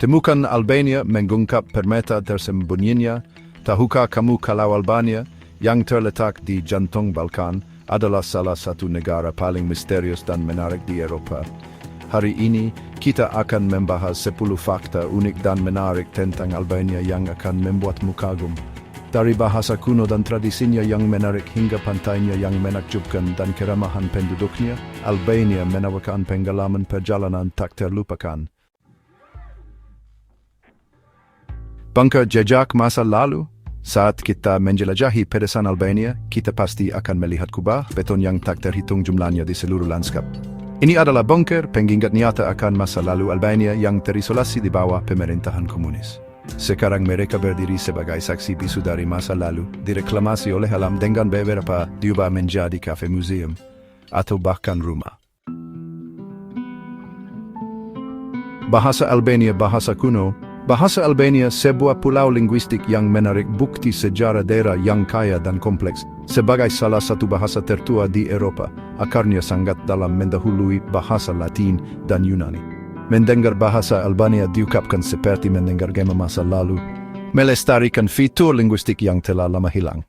Temukan Albania mengungkap permata tersembunyinya. Tahukah kamu kalau Albania yang terletak di jantung Balkan adalah salah satu negara paling misterius dan menarik di Eropa? Hari ini kita akan membahas 10 fakta unik dan menarik tentang Albania yang akan membuatmu kagum. Dari bahasa kuno dan tradisinya yang menarik hingga pantainya yang menakjubkan dan keramahan penduduknya, Albania menawarkan pengalaman perjalanan tak terlupakan. Bangka jejak masa lalu. Saat kita menjelajahi pedesaan Albania, kita pasti akan melihat kubah beton yang tak terhitung jumlahnya di seluruh lanskap. Ini adalah bunker pengingat nyata akan masa lalu Albania yang terisolasi di bawah pemerintahan komunis. Sekarang mereka berdiri sebagai saksi bisu dari masa lalu, direklamasi oleh alam dengan beberapa diubah menjadi kafe museum, atau bahkan rumah. Bahasa Albania bahasa kuno. Bahasa Albania sebuah pulau linguistik yang menarik bukti sejarah daerah yang kaya dan kompleks. Sebagai salah satu bahasa tertua di Eropa, akarnya sangat dalam mendahului bahasa Latin dan Yunani. Mendengar bahasa Albania diucapkan seperti mendengar gema masa lalu, melestarikan fitur linguistik yang telah lama hilang.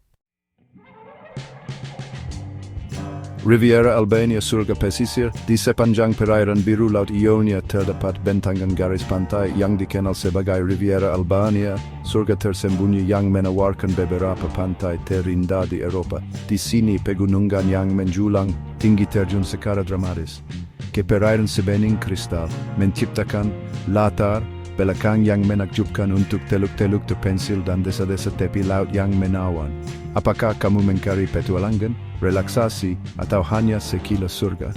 Riviera Albania surga pesisir, di sepanjang perairan biru Laut Ionia terdapat bentangan garis pantai yang dikenal sebagai Riviera Albania, surga tersembunyi yang menawarkan beberapa pantai terindah di Eropa. Di sini pegunungan yang menjulang tinggi terjun secara dramatis ke perairan sebening kristal, menciptakan latar belakang yang menakjubkan untuk teluk-teluk terpencil dan desa-desa tepi laut yang menawan. Apakah kamu mencari petualangan, relaksasi, atau hanya sekilas surga?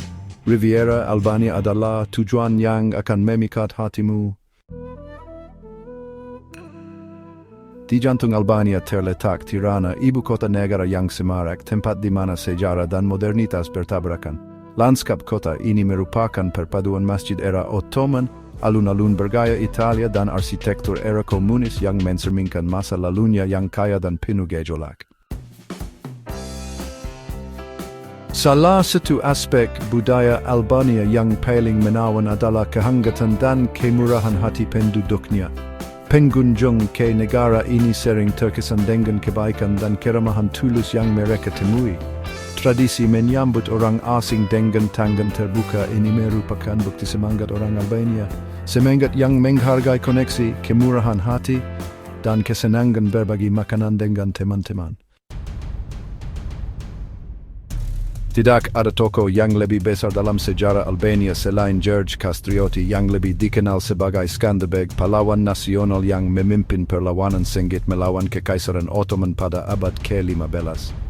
Riviera Albania adalah tujuan yang akan memikat hatimu. Di jantung Albania terletak Tirana, ibu kota negara yang semarak, tempat di mana sejarah dan modernitas bertabrakan. Lanskap kota ini merupakan perpaduan masjid era Ottoman, alun-alun bergaya Italia dan arsitektur era komunis yang mencerminkan masa lalunya yang kaya dan penuh gejolak. Salah satu aspek budaya Albania yang paling menawan adalah kehangatan dan kemurahan hati penduduknya. Pengunjung ke negara ini sering terkesan dengan kebaikan dan keramahan tulus yang mereka temui. Tradisi menyambut orang asing dengan tangan terbuka ini merupakan bukti semangat orang Albania. Semangat yang menghargai koneksi, kemurahan hati, dan kesenangan berbagi makanan dengan teman-teman. Tidak ada toko yang lebih besar dalam sejarah Albania selain George Kastrioti yang lebih dikenal sebagai Skanderbeg, pahlawan nasional yang memimpin perlawanan sengit melawan Kekaisaran Ottoman pada abad ke-15.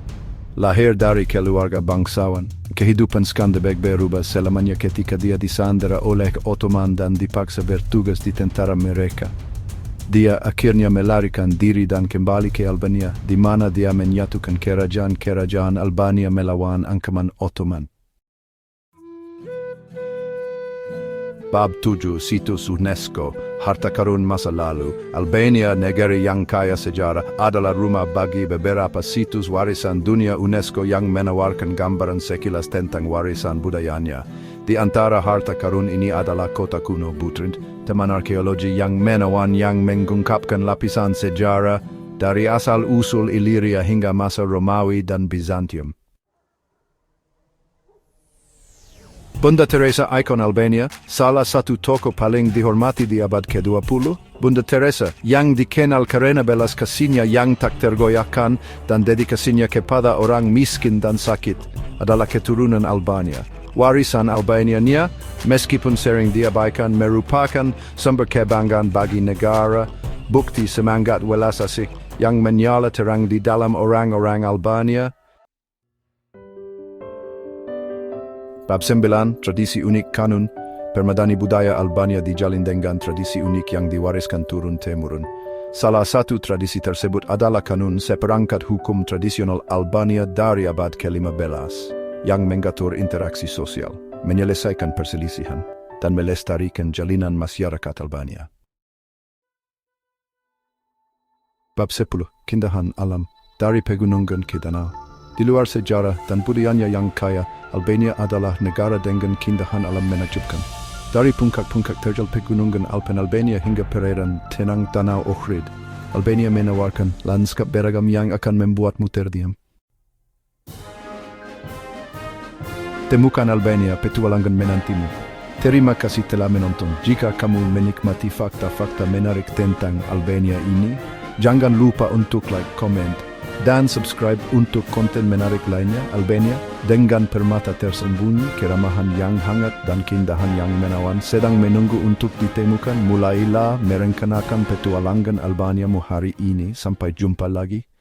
Lahir dari keluarga bangsawan, kehidupan Skanderbeg berubah selamanya ketika dia disandera oleh Ottoman dan dipaksa bertugas di tentara mereka. Dia akhirnya melarikan diri dan kembali ke Albania, di mana dia menyatukan kerajaan Albania melawan ancaman Ottoman. Bab 7 Situs UNESCO, harta karun masa lalu. Albania, negara yang kaya sejarah, adalah rumah bagi beberapa situs warisan dunia UNESCO yang menawarkan gambaran sekilas tentang warisan budayanya. Di antara harta karun ini adalah kota kuno Butrint, teman arkeologi yang menawan yang mengungkapkan lapisan sejarah dari asal-usul Illyria hingga masa Romawi dan Bizantium. Bunda Teresa, ikon Albania, salah satu tokoh paling dihormati di abad ke-20. Bunda Teresa, yang dikenal karena belas kasihnya yang tak tergoyahkan dan dedikasinya kepada orang miskin dan sakit, adalah keturunan Albania. Warisan Albania-nya, meskipun sering diabaikan, merupakan sumber kebanggaan bagi negara, bukti semangat welas asih yang menyala terang di dalam orang-orang Albania. Bab 9, Tradisi Unik Kanun. Permadani budaya Albania dijalin dengan tradisi unik yang diwariskan turun-temurun. Salah satu tradisi tersebut adalah kanun, seperangkat hukum tradisional Albania dari abad ke-15, yang mengatur interaksi sosial, menyelesaikan perselisihan, dan melestarikan jalinan masyarakat Albania. Bab 10, Keindahan Alam. Dari pegunungan ke danau. Di luar sejarah dan budayanya yang kaya, Albania adalah negara dengan keindahan alam menakjubkan. Dari puncak-puncak terjal pegunungan Alpen Albania hingga perairan tenang Danau Ohrid, Albania menawarkan lanskap beragam yang akan membuatmu terdiam. Temukan Albania, petualangan menantimu. Terima kasih telah menonton. Jika kamu menikmati fakta-fakta menarik tentang Albania ini, jangan lupa untuk like, comment, dan subscribe untuk konten menarik lainnya. Albania dengan permata tersembunyi, keramahan yang hangat, dan keindahan yang menawan sedang menunggu untuk ditemukan. Mulailah merencanakan petualangan Albaniamu hari ini. Sampai jumpa lagi.